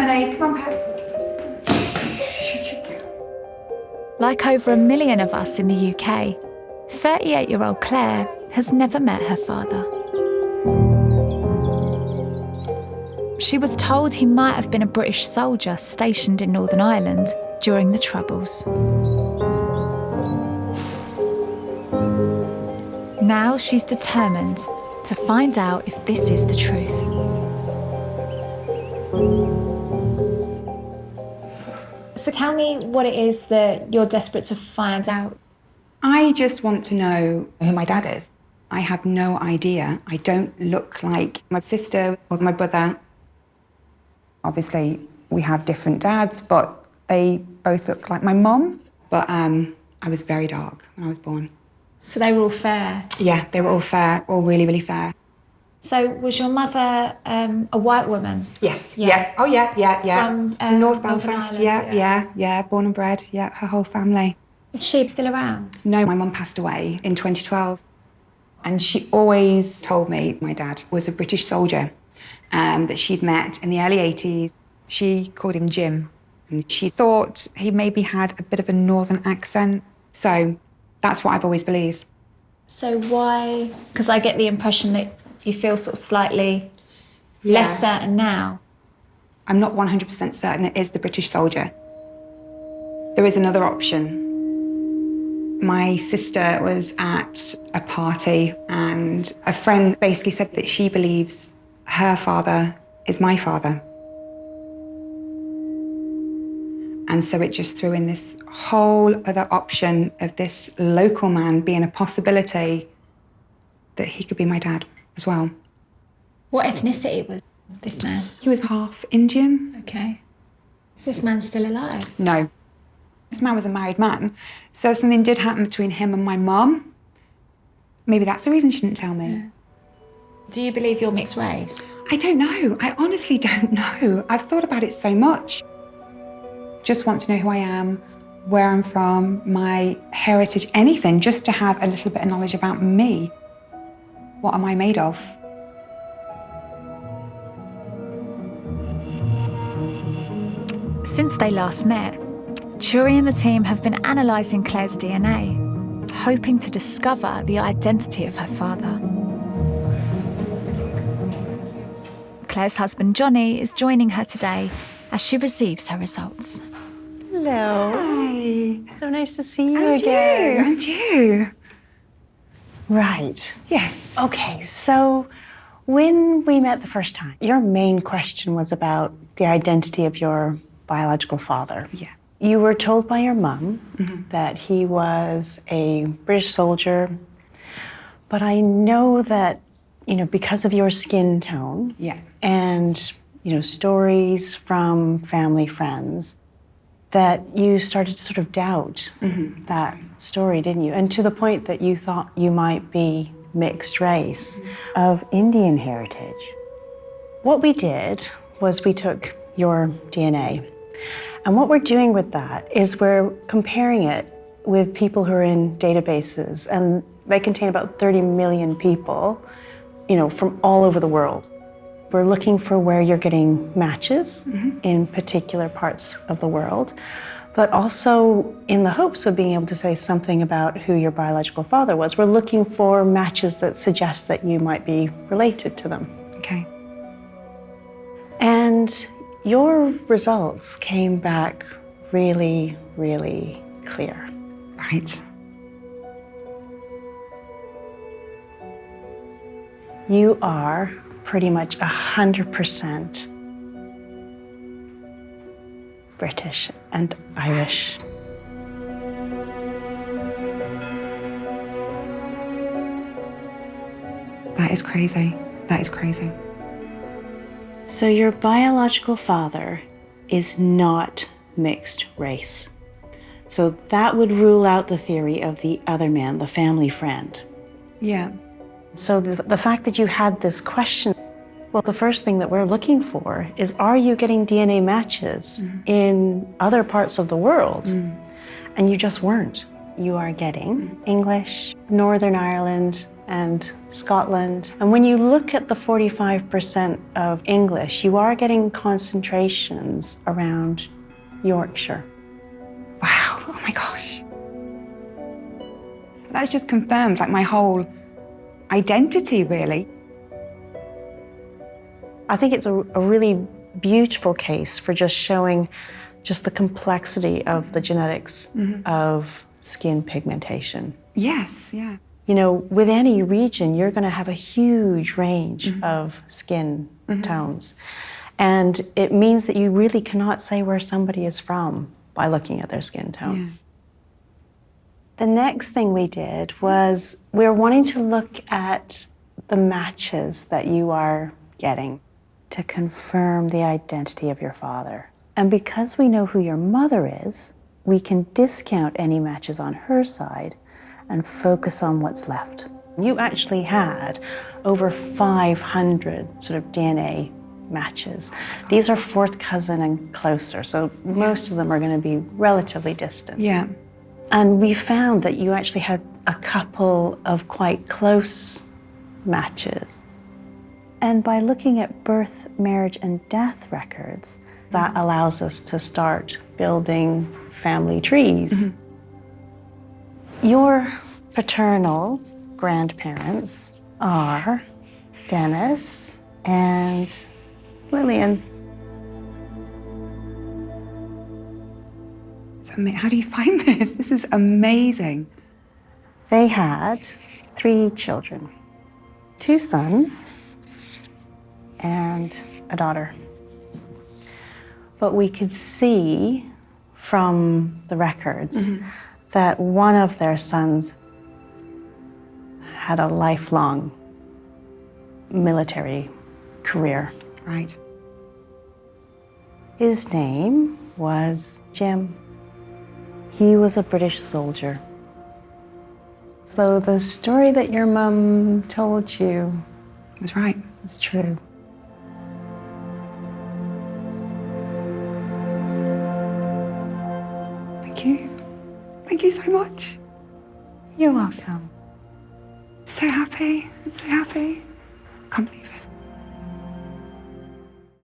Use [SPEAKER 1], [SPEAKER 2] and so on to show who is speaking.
[SPEAKER 1] honey. Come on, Pep.
[SPEAKER 2] Like over 1 million of us in the UK, 38-year-old Claire has never met her father. She was told he might have been a British soldier stationed in Northern Ireland during the Troubles. Now she's determined to find out if this is the truth.
[SPEAKER 3] So tell me what it is that you're desperate to find out.
[SPEAKER 1] I just want to know who my dad is. I have no idea. I don't look like my sister or my brother. Obviously, we have different dads, but they both look like my mum. But I was very dark when I was born.
[SPEAKER 3] So they were all fair?
[SPEAKER 1] Yeah, they were all fair, all really, really fair.
[SPEAKER 3] So was your mother a white woman?
[SPEAKER 1] Yes, yeah. Oh, yeah.
[SPEAKER 3] From
[SPEAKER 1] North
[SPEAKER 3] Northern
[SPEAKER 1] Belfast,
[SPEAKER 3] Ireland,
[SPEAKER 1] yeah, born and bred, yeah, her whole family.
[SPEAKER 3] Is she still around?
[SPEAKER 1] No, my mum passed away in 2012. And she always told me my dad was a British soldier that she'd met in the early 80s. She called him Jim. And she thought he maybe had a bit of a northern accent. So that's what I've always believed.
[SPEAKER 3] So why? Because I get the impression that you feel sort of slightly less certain now.
[SPEAKER 1] I'm not 100% certain it is the British soldier. There is another option. My sister was at a party and a friend basically said that she believes her father is my father. And so it just threw in this whole other option of this local man being a possibility that he could be my dad as well.
[SPEAKER 3] What ethnicity was this man?
[SPEAKER 1] He was half Indian.
[SPEAKER 3] Okay. Is this man still alive?
[SPEAKER 1] No. This man was a married man. So if something did happen between him and my mum, maybe that's the reason she didn't tell me.
[SPEAKER 3] Yeah. Do you believe you're mixed race?
[SPEAKER 1] I don't know. I honestly don't know. I've thought about it so much. Just want to know who I am, where I'm from, my heritage, anything, just to have a little bit of knowledge about me. What am I made of?
[SPEAKER 2] Since they last met, Turi and the team have been analysing Claire's DNA, hoping to discover the identity of her father. Claire's husband Johnny is joining her today as she receives her results.
[SPEAKER 4] Hello.
[SPEAKER 1] Hi.
[SPEAKER 4] So nice to see you again.
[SPEAKER 1] And you.
[SPEAKER 4] Right.
[SPEAKER 1] Yes.
[SPEAKER 4] Okay, so when we met the first time, your main question was about the identity of your biological father.
[SPEAKER 1] Yeah.
[SPEAKER 4] You were told by your mum that he was a British soldier, but I know that, because of your skin tone and, stories from family friends, that you started to sort of doubt that story, didn't you? And to the point that you thought you might be mixed race of Indian heritage. What we did was we took your DNA, and what we're doing with that is we're comparing it with people who are in databases, and they contain about 30 million people, from all over the world. We're looking for where you're getting matches in particular parts of the world, but also in the hopes of being able to say something about who your biological father was. We're looking for matches that suggest that you might be related to them.
[SPEAKER 1] Okay.
[SPEAKER 4] And your results came back really, really clear.
[SPEAKER 1] Right.
[SPEAKER 4] You are pretty much 100% British and Irish.
[SPEAKER 1] That is crazy. That is crazy.
[SPEAKER 4] So your biological father is not mixed race. So that would rule out the theory of the other man, the family friend.
[SPEAKER 1] Yeah.
[SPEAKER 4] So the fact that you had this question, well, the first thing that we're looking for is, are you getting DNA matches in other parts of the world? And you just weren't. You are getting English, Northern Ireland, and Scotland. And when you look at the 45% of English, you are getting concentrations around Yorkshire.
[SPEAKER 1] Wow, oh my gosh. That's just confirmed like my whole identity, really.
[SPEAKER 4] I think it's a really beautiful case for just showing just the complexity of the genetics of skin pigmentation.
[SPEAKER 1] Yes, yeah.
[SPEAKER 4] You know, with any region, you're going to have a huge range of skin tones. And it means that you really cannot say where somebody is from by looking at their skin tone.
[SPEAKER 1] Yeah.
[SPEAKER 4] The next thing we did was we were wanting to look at the matches that you are getting to confirm the identity of your father. And because we know who your mother is, we can discount any matches on her side and focus on what's left. You actually had over 500 sort of DNA matches. These are fourth cousin and closer, so most of them are going to be relatively distant.
[SPEAKER 1] Yeah.
[SPEAKER 4] And we found that you actually had a couple of quite close matches. And by looking at birth, marriage, and death records, that allows us to start building family trees. Your paternal grandparents are Dennis and Lillian.
[SPEAKER 1] How do you find this? This is amazing.
[SPEAKER 4] They had 3 children, 2 sons and a daughter. But we could see from the records that one of their sons had a lifelong military career.
[SPEAKER 1] Right.
[SPEAKER 4] His name was Jim. He was a British soldier. So the story that your mum told you
[SPEAKER 1] That's right.
[SPEAKER 4] is true.
[SPEAKER 1] Thank you. Thank you so much.
[SPEAKER 4] You're welcome.
[SPEAKER 1] I'm so happy. I'm so happy. I can't believe it.